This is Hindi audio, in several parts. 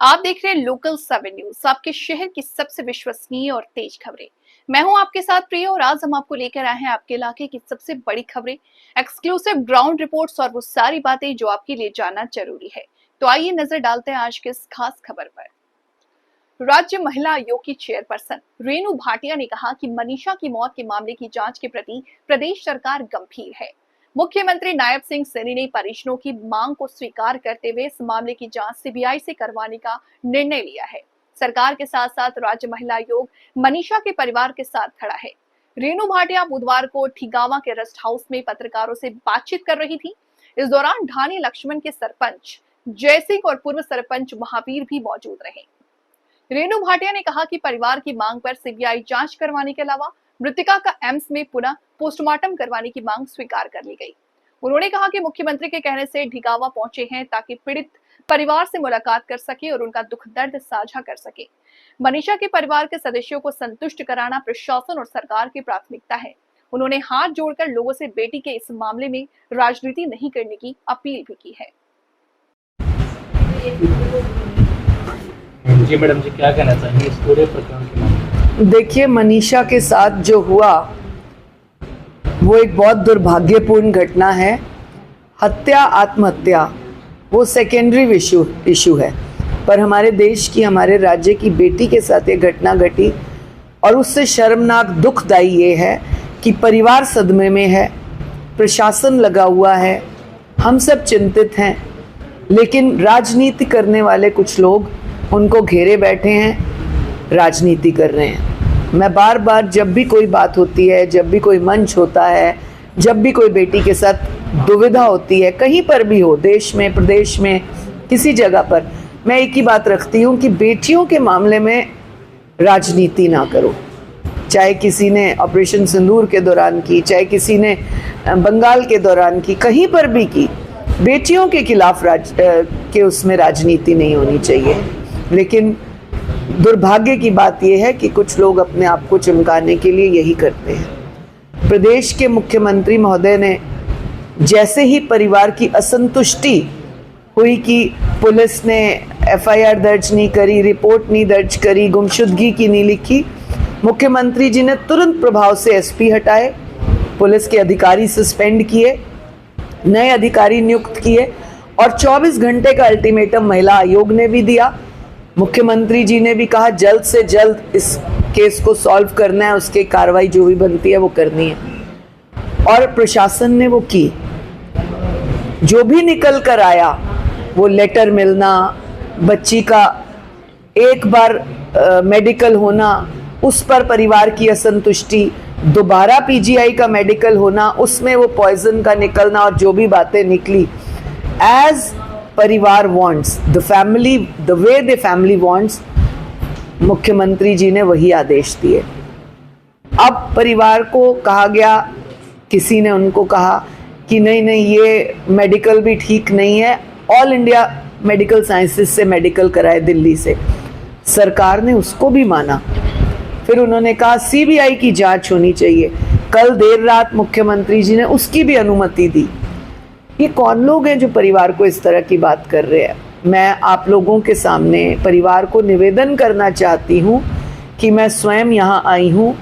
आप देख रहे हैं लोकल 7 न्यूज, आपके शहर की सबसे विश्वसनीय और तेज खबरें। मैं हूं आपके साथ प्रिया और आज हम आपको लेकर आए हैं आपके इलाके की सबसे बड़ी खबरें, एक्सक्लूसिव ग्राउंड रिपोर्ट्स और वो सारी बातें जो आपके लिए जानना जरूरी है। तो आइए नजर डालते हैं आज के इस खास खबर पर। राज्य महिला आयोग की चेयरपर्सन रेणु भाटिया ने कहा कि मनीषा की मौत के मामले की जांच के प्रति प्रदेश सरकार गंभीर है। मुख्यमंत्री नायब सिंह सैनी ने परिजनों की मांग को स्वीकार करते हुए इस मामले की जांच सीबीआई से करवाने का निर्णय लिया है। सरकार के साथ साथ राज्य महिला आयोग मनीषा के परिवार के साथ खड़ा है। रेणु भाटिया बुधवार को ठिगावा के रेस्ट हाउस में पत्रकारों से बातचीत कर रही थी। इस दौरान ढानी लक्ष्मण के सरपंच जयसिंह और पूर्व सरपंच महावीर भी मौजूद रहे। रेणु भाटिया ने कहा कि परिवार की मांग पर सीबीआई जांच करवाने के अलावा मृतका का एम्स में पुनः पोस्टमार्टम करवाने की मांग स्वीकार कर ली गई। उन्होंने कहा कि मुख्यमंत्री के कहने से ढिगावा पहुंचे हैं ताकि पीड़ित परिवार से मुलाकात कर सके और उनका दुख दर्द साझा कर सके। मनीषा के परिवार के सदस्यों को संतुष्ट कराना प्रशासन और सरकार की प्राथमिकता है। उन्होंने हाथ जोड़कर लोगों से बेटी के इस मामले में राजनीति नहीं करने की अपील भी की है। जी मैडम जी, क्या कहना चाहेंगे इस पूरे प्रकरण के बारे में? देखिए, मनीषा के साथ जो हुआ वो एक बहुत दुर्भाग्यपूर्ण घटना है। हत्या आत्महत्या वो सेकेंडरी इशू है, पर हमारे देश की, हमारे राज्य की बेटी के साथ ये घटना घटी और उससे शर्मनाक दुखदायी ये है कि परिवार सदमे में है, प्रशासन लगा हुआ है, हम सब चिंतित हैं, लेकिन राजनीति करने वाले कुछ लोग उनको घेरे बैठे हैं, राजनीति कर रहे हैं। मैं बार बार जब भी कोई बात होती है, जब भी कोई मंच होता है, जब भी कोई बेटी के साथ दुविधा होती है, कहीं पर भी हो, देश में, प्रदेश में, किसी जगह पर, मैं एक ही बात रखती हूँ कि बेटियों के मामले में राजनीति ना करो। चाहे किसी ने ऑपरेशन सिंदूर के दौरान की, चाहे किसी ने बंगाल के दौरान की, कहीं पर भी की, बेटियों के खिलाफ के उसमें राजनीति नहीं होनी चाहिए। लेकिन दुर्भाग्य की बात यह है कि कुछ लोग अपने आप को चमकाने के लिए यही करते हैं। प्रदेश के मुख्यमंत्री महोदय ने जैसे ही परिवार की असंतुष्टि हुई कि पुलिस ने एफआईआर दर्ज नहीं करी, रिपोर्ट नहीं दर्ज करी, गुमशुदगी की नहीं लिखी, मुख्यमंत्री जी ने तुरंत प्रभाव से एसपी हटाए, पुलिस के अधिकारी सस्पेंड किए, नए अधिकारी नियुक्त किए और 24 घंटे का अल्टीमेटम महिला आयोग ने भी दिया। मुख्यमंत्री जी ने भी कहा जल्द से जल्द इस केस को सॉल्व करना है, उसके कार्रवाई जो भी बनती है वो करनी है, और प्रशासन ने वो की। जो भी निकल कर आया, वो लेटर मिलना, बच्ची का एक बार मेडिकल होना, उस पर परिवार की असंतुष्टि, दोबारा पीजीआई का मेडिकल होना, उसमें वो पॉइजन का निकलना, और जो भी बातें निकली, एज परिवार wants the family, the way the family wants, मुख्यमंत्री जी ने वही आदेश दिए। अब परिवार को कहा गया, किसी ने उनको कहा कि नहीं नहीं, ये मेडिकल भी ठीक नहीं है, ऑल इंडिया मेडिकल साइंसेस से मेडिकल कराए दिल्ली से। सरकार ने उसको भी माना। फिर उन्होंने कहा सीबीआई की जांच होनी चाहिए। कल देर रात मुख्यमंत्री जी ने उसकी भी अनुमति दी। ये कौन लोग हैं जो परिवार को इस तरह की बात कर रहे हैं? मैं आप लोगों के सामने परिवार को निवेदन करना चाहती हूँ कि मैं स्वयं यहाँ आई हूँ,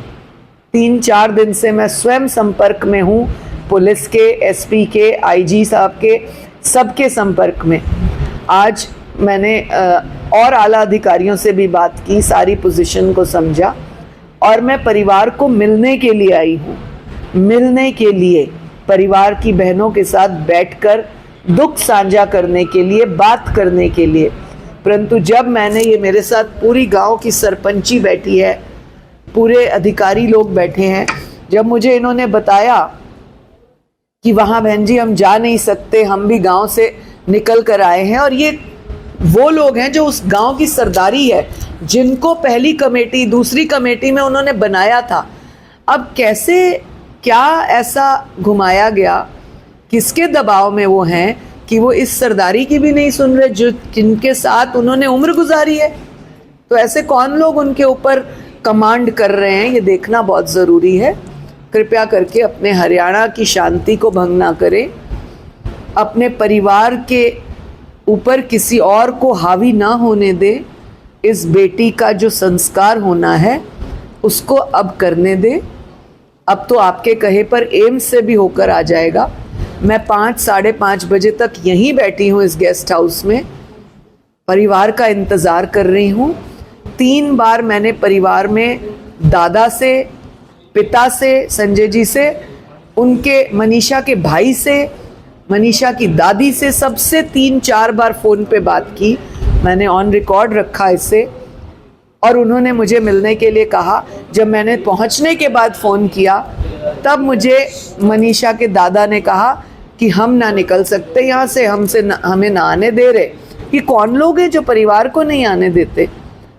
3-4 दिन से मैं स्वयं संपर्क में हूँ, पुलिस के, एसपी के, आईजी साहब के, सबके संपर्क में। आज मैंने और आला अधिकारियों से भी बात की, सारी पोजीशन को समझा, और मैं परिवार को मिलने के लिए आई हूँ, मिलने के लिए, परिवार की बहनों के साथ बैठकर दुख साझा करने के लिए, बात करने के लिए। परंतु जब मैंने, ये मेरे साथ पूरी गांव की सरपंची बैठी है, पूरे अधिकारी लोग बैठे हैं, जब मुझे इन्होंने बताया कि वहाँ बहन जी हम जा नहीं सकते, हम भी गांव से निकल कर आए हैं, और ये वो लोग हैं जो उस गांव की सरदारी है, जिनको पहली कमेटी, दूसरी कमेटी में उन्होंने बनाया था। अब कैसे, क्या ऐसा घुमाया गया, किसके दबाव में वो हैं कि वो इस सरदारी की भी नहीं सुन रहे जो जिनके साथ उन्होंने उम्र गुजारी है? तो ऐसे कौन लोग उनके ऊपर कमांड कर रहे हैं, ये देखना बहुत ज़रूरी है। कृपया करके अपने हरियाणा की शांति को भंग ना करें, अपने परिवार के ऊपर किसी और को हावी ना होने दे। इस बेटी का जो संस्कार होना है उसको अब करने दे। अब तो आपके कहे पर एम्स से भी होकर आ जाएगा। मैं 5 साढ़े 5 बजे तक यहीं बैठी हूँ इस गेस्ट हाउस में, परिवार का इंतज़ार कर रही हूँ। 3 बार मैंने परिवार में दादा से, पिता से, संजय जी से, उनके मनीषा के भाई से, मनीषा की दादी से, सबसे 3-4 बार फ़ोन पे बात की। मैंने ऑन रिकॉर्ड रखा इसे, और उन्होंने मुझे मिलने के लिए कहा। जब मैंने पहुंचने के बाद फ़ोन किया तब मुझे मनीषा के दादा ने कहा कि हम ना निकल सकते यहाँ से, हमें ना आने दे रहे। ये कौन लोग हैं जो परिवार को नहीं आने देते?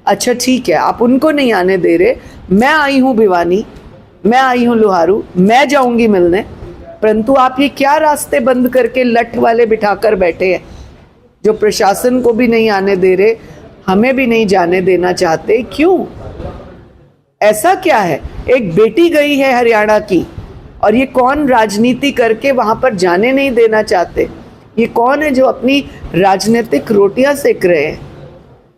अच्छा ठीक है, आप उनको नहीं आने दे रहे, मैं आई हूँ भिवानी, मैं आई हूँ लोहारू, मैं जाऊँगी मिलने, परंतु आप ये क्या रास्ते बंद करके लठ वाले बिठाकर बैठे हैं, जो प्रशासन को भी नहीं आने दे रहे, हमें भी नहीं जाने देना चाहते? क्यों? ऐसा क्या है? एक बेटी गई है हरियाणा की, और ये कौन राजनीति करके वहां पर जाने नहीं देना चाहते? ये कौन है जो अपनी राजनीतिक रोटियां सेक रहे हैं?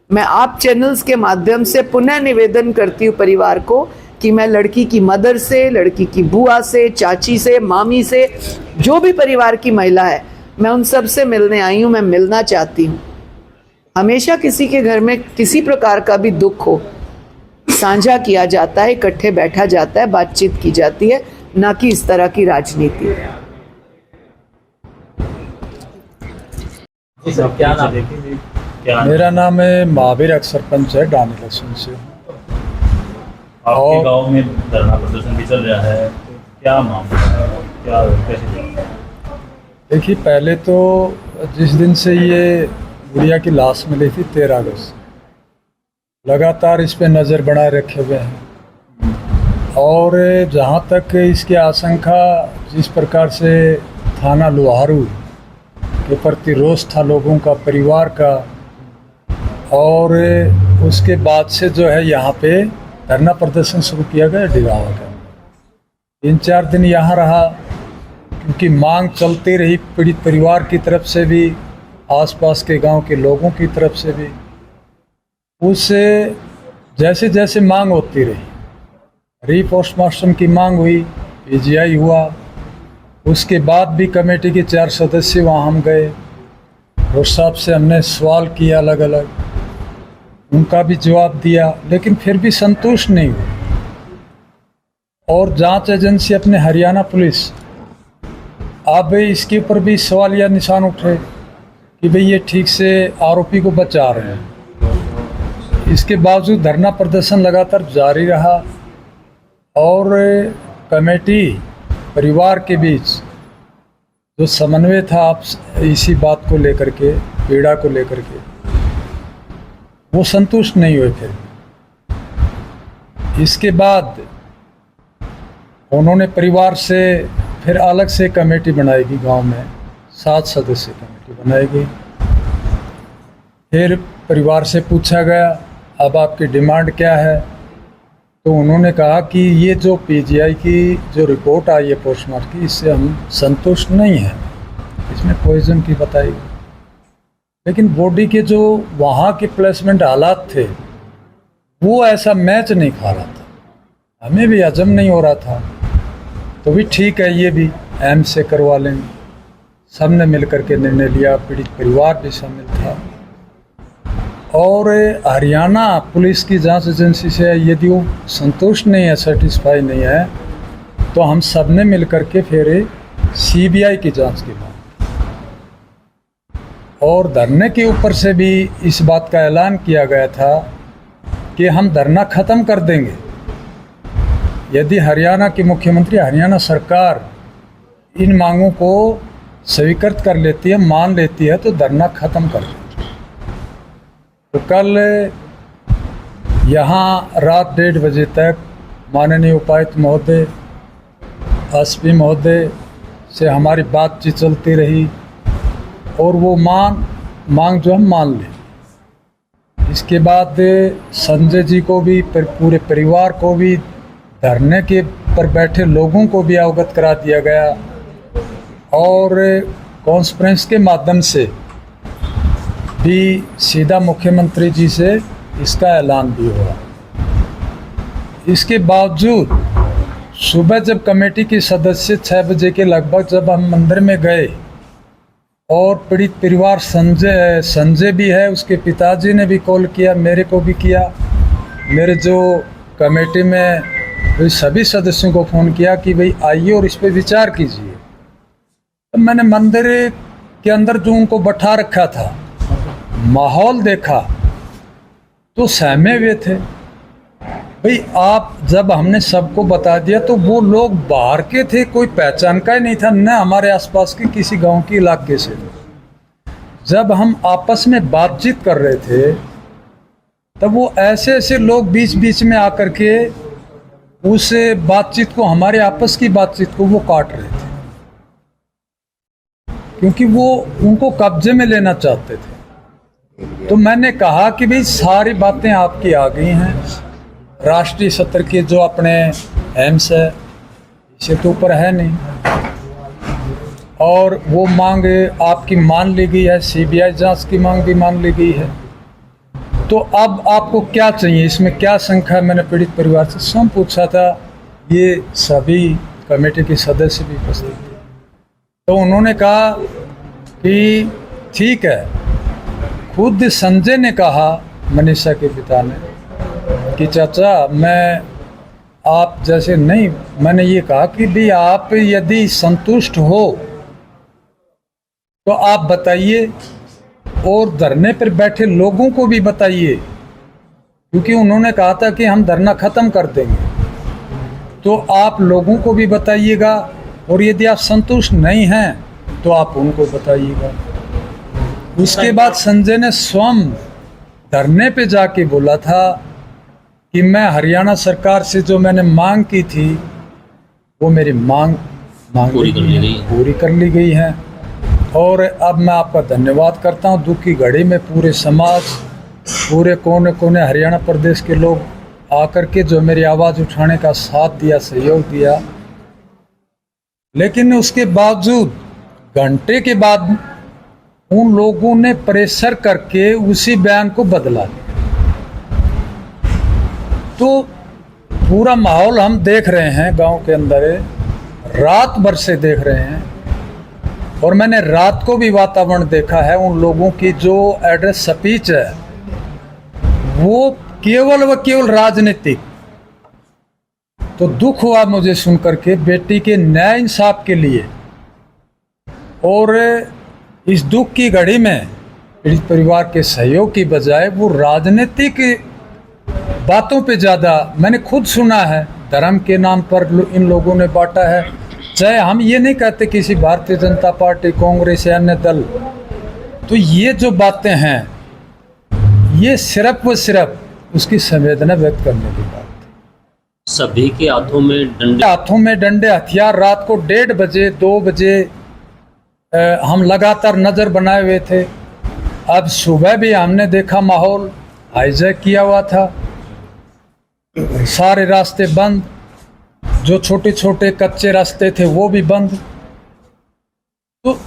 मैं आप चैनल्स के माध्यम से पुनः निवेदन करती हूँ परिवार को कि मैं लड़की की मदर से, लड़की की बुआ से, चाची से, मामी से, जो भी परिवार की महिला है, मैं उन सब से मिलने आई हूँ। मैं मिलना चाहती हूँ। हमेशा किसी के घर में किसी प्रकार का भी दुख हो, साझा किया जाता है, इकट्ठे बैठा जाता है, बातचीत की जाती है, ना कि इस तरह की राजनीति। क्या नाम है? मेरा नाम है महावीर, एक्स सरपंच है डानी लक्ष्मण से। आपके गांव में धरना प्रदर्शन भी चल रहा है, तो क्या मामला है, क्या कैसे? देखिए, पहले तो जिस दिन से ये गुड़िया की लाश मिली थी 13 अगस्त, लगातार इस पे नज़र बनाए रखे हुए हैं। और जहाँ तक इसकी आशंका, जिस प्रकार से थाना लोहारू के प्रति रोष था लोगों का, परिवार का, और उसके बाद से जो है यहाँ पे धरना प्रदर्शन शुरू किया गया डिगावा का। 3-4 दिन यहाँ रहा, क्योंकि मांग चलती रही पीड़ित परिवार की तरफ से भी, आसपास के गांव के लोगों की तरफ से भी। उससे जैसे जैसे मांग होती रही, रीपोस्टमार्टम की मांग हुई, पीजीआई हुआ, उसके बाद भी कमेटी के 4 सदस्य वहाँ हम गए और साहब से हमने सवाल किया अलग अलग, उनका भी जवाब दिया, लेकिन फिर भी संतुष्ट नहीं हुए। और जांच एजेंसी अपने हरियाणा पुलिस, अब इसके ऊपर भी सवालिया निशान उठे कि भाई ये ठीक से आरोपी को बचा रहे हैं। इसके बावजूद धरना प्रदर्शन लगातार जारी रहा, और कमेटी परिवार के बीच जो समन्वय था आप इसी बात को लेकर के, पीड़ा को लेकर के, वो संतुष्ट नहीं हुए। फिर इसके बाद उन्होंने परिवार से फिर अलग से कमेटी बनाएगी, गांव में 7 सदस्य कमेटी बनाएगी। फिर परिवार से पूछा गया अब आपकी डिमांड क्या है, तो उन्होंने कहा कि ये जो पीजीआई की जो रिपोर्ट आई है पोस्टमार्टम की, इससे हम संतुष्ट नहीं हैं, इसमें पॉइजन की बताई। लेकिन बॉडी के जो वहाँ के प्लेसमेंट हालात थे वो ऐसा मैच नहीं खा रहा था, हमें भी हजम नहीं हो रहा था। तो भी ठीक है, ये भी एम्स से करवा लेंगे। सब ने मिल करके निर्णय लिया, पीड़ित परिवार भी शामिल था। और हरियाणा पुलिस की जांच एजेंसी से यदि वो संतुष्ट नहीं है, सेटिस्फाई नहीं है, तो हम सब ने मिल करके फिर सीबीआई की जांच की मांग। और धरने के ऊपर से भी इस बात का ऐलान किया गया था कि हम धरना ख़त्म कर देंगे यदि हरियाणा के मुख्यमंत्री, हरियाणा सरकार इन मांगों को स्वीकृत कर लेती है, मान लेती है, तो धरना ख़त्म कर देंगे। तो कल यहाँ रात 1:30 बजे तक माननीय उपायुक्त महोदय, एसपी महोदय से हमारी बातचीत चलती रही, और वो मांग जो हम मान लें। इसके बाद संजय जी को भी, पूरे परिवार को भी, धरने के पर बैठे लोगों को भी अवगत करा दिया गया, और कॉन्फ्रेंस के माध्यम से अभी सीधा मुख्यमंत्री जी से इसका ऐलान भी हुआ। इसके बावजूद सुबह जब कमेटी के सदस्य 6 बजे के लगभग जब हम मंदिर में गए और पीड़ित परिवार संजय भी है, उसके पिताजी ने भी कॉल किया, मेरे को भी किया, मेरे जो कमेटी में भाई सभी सदस्यों को फ़ोन किया कि भाई आइए और इस पे विचार कीजिए। तो मैंने मंदिर के अंदर जो उनको बैठा रखा था, माहौल देखा तो सहमे हुए थे। भाई आप जब हमने सबको बता दिया तो वो लोग बाहर के थे, कोई पहचान का ही नहीं था, न हमारे आसपास के किसी गांव के इलाके से। जब हम आपस में बातचीत कर रहे थे तब वो ऐसे ऐसे लोग बीच बीच में आकर के उस बातचीत को, हमारे आपस की बातचीत को वो काट रहे थे, क्योंकि वो उनको कब्जे में लेना चाहते थे। तो मैंने कहा कि भाई सारी बातें आपकी आ गई हैं, राष्ट्रीय स्तर के जो अपने एम्स है इसे तो ऊपर है नहीं, और वो मांग आपकी मान ली गई है, सीबीआई जांच की मांग भी मान ली गई है। तो अब आपको क्या चाहिए, इसमें क्या शंका है? मैंने पीड़ित परिवार से स्वयं पूछा था, ये सभी कमेटी के सदस्य भी उपस्थित थे। तो उन्होंने कहा कि ठीक है। खुद संजय ने कहा, मनीषा के पिता ने, कि चाचा मैं आप जैसे नहीं, मैंने ये कहा कि भी आप यदि संतुष्ट हो तो आप बताइए और धरने पर बैठे लोगों को भी बताइए, क्योंकि उन्होंने कहा था कि हम धरना ख़त्म कर देंगे। तो आप लोगों को भी बताइएगा और यदि आप संतुष्ट नहीं हैं तो आप उनको बताइएगा। उसके बाद संजय ने स्वयं धरने पे जाके बोला था कि मैं हरियाणा सरकार से जो मैंने मांग की थी वो मेरी मांग पूरी कर ली गई है, और अब मैं आपका धन्यवाद करता हूं। दुख की घड़ी में पूरे समाज, पूरे कोने कोने हरियाणा प्रदेश के लोग आकर के जो मेरी आवाज़ उठाने का साथ दिया, सहयोग दिया। लेकिन उसके बावजूद घंटे के बाद उन लोगों ने प्रेशर करके उसी बयान को बदला। तो पूरा माहौल हम देख रहे हैं, गांव के अंदर रात भर से देख रहे हैं, और मैंने रात को भी वातावरण देखा है। उन लोगों की जो एड्रेस स्पीच है वो केवल व केवल राजनीतिक। तो दुख हुआ मुझे सुनकर के, बेटी के न्याय इंसाफ के लिए, और इस दुख की घड़ी में पीड़ित परिवार के सहयोग की बजाय वो राजनीतिक बातों पे ज़्यादा, मैंने खुद सुना है, धर्म के नाम पर इन लोगों ने बांटा है। चाहे हम ये नहीं कहते किसी भारतीय जनता पार्टी, कांग्रेस या अन्य दल, तो ये जो बातें हैं ये सिर्फ व सिर्फ उसकी संवेदना व्यक्त करने की बात है। सभी के हाथों में डंडे हथियार। रात को 1:30 बजे 2 बजे हम लगातार नज़र बनाए हुए थे। अब सुबह भी हमने देखा माहौल हाईजैक किया हुआ था, सारे रास्ते बंद, जो छोटे छोटे कच्चे रास्ते थे वो भी बंद। तो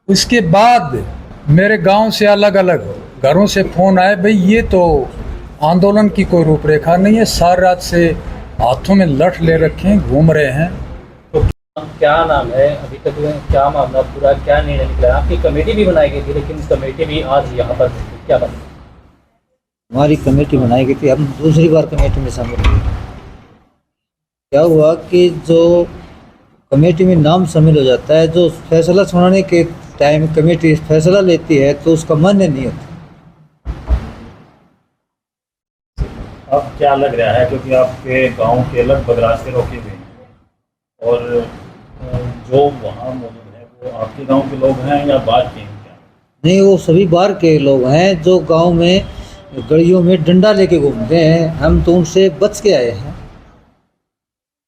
इसके बाद मेरे गांव से अलग अलग घरों से फ़ोन आए, भाई ये तो आंदोलन की कोई रूपरेखा नहीं है, सारी रात से हाथों में लठ ले रखे हैं, घूम रहे हैं। क्या नाम है अभी तक, क्या मामला पूरा, क्या निर्णय निकला? आपकी कमेटी भी बनाई गई थी, लेकिन इस कमेटी भी आज यहाँ पर क्या बात? हमारी कमेटी बनाई गई थी, हम दूसरी बार कमेटी में शामिल हुए। क्या हुआ कि जो कमेटी में नाम शामिल हो जाता है, जो फैसला सुनाने के टाइम कमेटी फैसला लेती है तो उसका मान्य नहीं होता। अब क्या लग रहा है, क्योंकि आपके गांव के लगभग रास्ते रोके हुए हैं, और जो वहाँ मौजूद है वो आपके गांव के लोग हैं या बाहर के हैं? क्या नहीं, वो सभी बाहर के लोग हैं जो गांव में गलियों में डंडा लेके घूमते हैं। हम तो उनसे बच के आए हैं,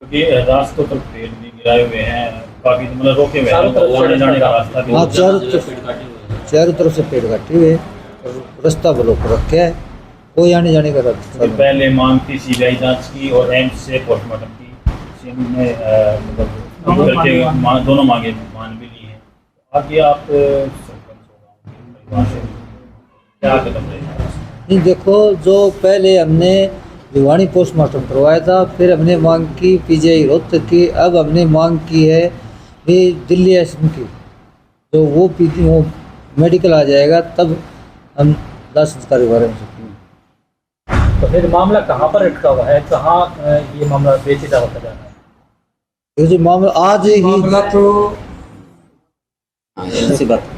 क्योंकि रास्तों पर पेड़ भी गिराए हुए हैं, काफी मतलब रोके हुए हैं, आने जाने का रास्ता भी। हाँ, चारों तरफ से पेड़ काटे हुए, रास्ता ब्लॉक रखे है, कोई आने जाने का रास्ता। पहले मांग थी सीबीआई जांच की और एम्स से पोस्टमार्टम की, ने मतलब दोनों मांगे मान भी ली हैं। आगे आप सरपंच हो, क्या कदम रहेगा? नहीं देखो, जो पहले हमने भिवानी पोस्टमार्टम करवाया था, फिर हमने मांग की पीजीआई रोहतक की, अब हमने मांग की है ये दिल्ली एसएम की। तो वो मेडिकल आ जाएगा तब हम लाश संस्कार के बारे में सोचेंगे। तो फिर मामला कहाँ पर अटका हुआ है, कहाँ ये मामला पेचीदा होता जा रहा है? ये जो मामला आज ही मामला तो ऐसी बात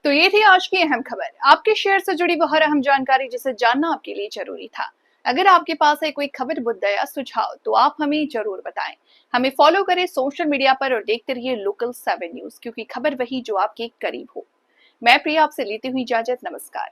तो ये थी आज की अहम खबर। आपके शहर से जुड़ी वो हर अहम जानकारी जिसे जानना आपके लिए जरूरी था। अगर आपके पास है कोई खबर, मुद्दा या सुझाव तो आप हमें जरूर बताएं। हमें फॉलो करें सोशल मीडिया पर और देखते रहिए लोकल 7 न्यूज, क्योंकि खबर वही जो आपके करीब हो। मैं प्रिया आपसे लेती हुई इजाजत। नमस्कार।